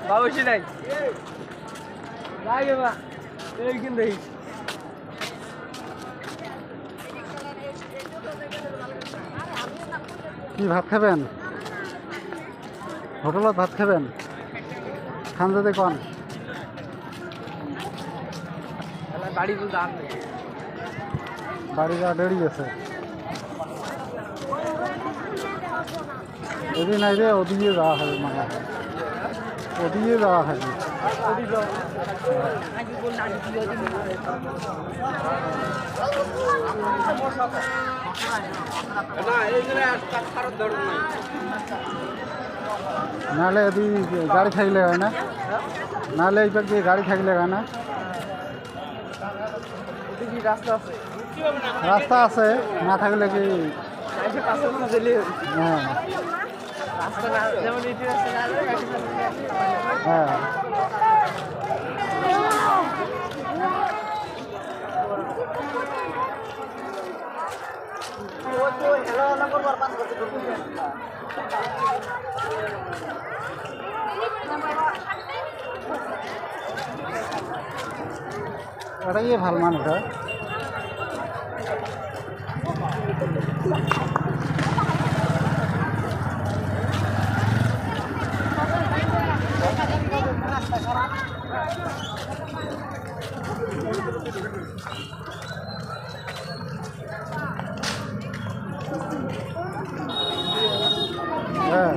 বাবুসি নাই লাগে মা এই কিন্তু কি ভাত খাবেন? হোটেলত ভাত খাবেন? খান যদি কন। বাড়ি তো দাম নেই, বাড়ি যাওয়া দেরি আছে। এদিন নাই রে, ওদিকে যাওয়া হবে, মানে ওদিকে যাওয়া হবে। নাহলে এদিকে গাড়ি থাকলে হয় না, নাহলে এইবার দিয়ে গাড়ি থাকলে হয় না। রাস্তা আছে, না থাকলে কি? হ্যাঁ হ্যাঁ ওটাই ভালো মানুষ হয়। হ্যাঁ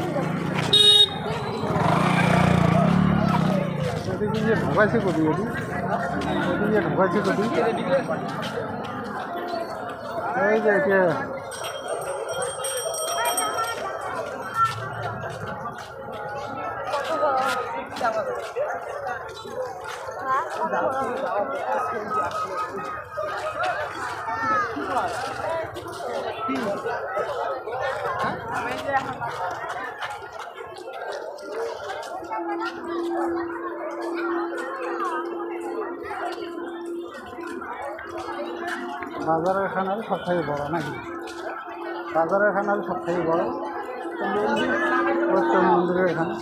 ওদিকে গিয়ে ঢোকাইছে কদি, ওদিকে ঢোকাইছে কদি। এই যে এটা বাজারের খানাল সব থেকে বড় নাকি? বাজারের খানাল সব থেকে বড় প্রত্যেক মন্দিরের এখানে।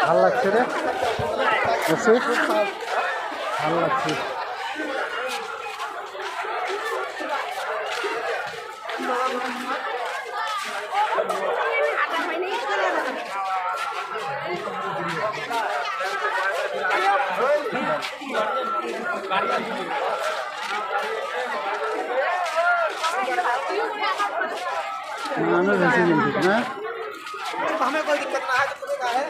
ভালো লাগছে রে, ভালো লাগছে। हमें वैसे नहीं दिखना है, हमें कोई दिक्कत ना है तो खुलेगा है।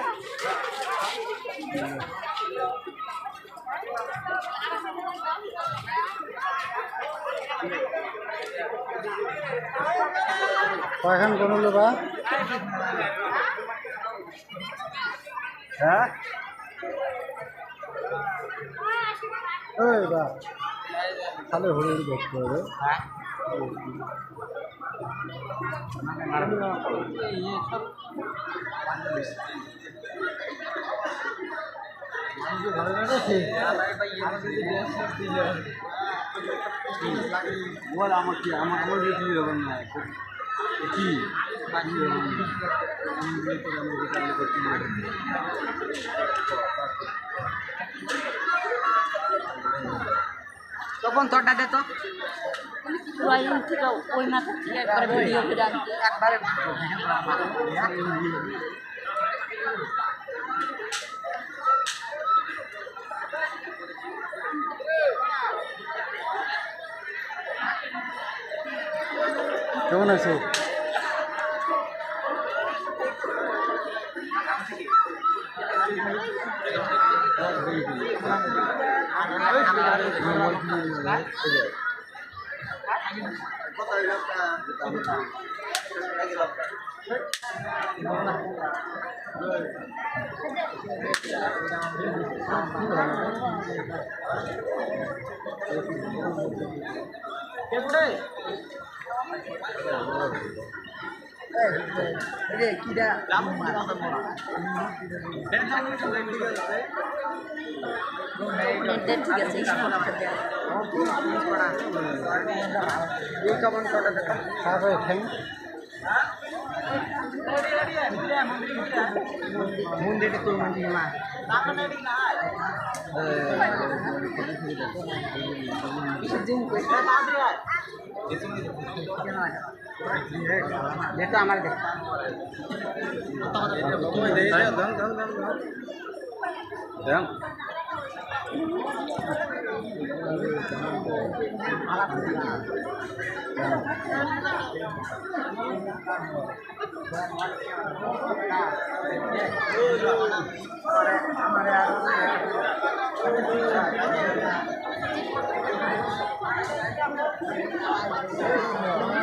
कयखान बनलो बा? हाँ ओए बा खाली हरिण देखते हो बोल আমার বিক্রি হবে না কি বাকি হবে না আমি তো আমি করতে তখন তোরটা দে তো ওই মাথা থেকে একবারে ভিডিও করে আনতে একবারে কেমন আছে নেটে ঠিক আছে স্পটটা দেয়া ಮುಂದೆ ತಗೊಂಡು যেটা আমার দেখ আমার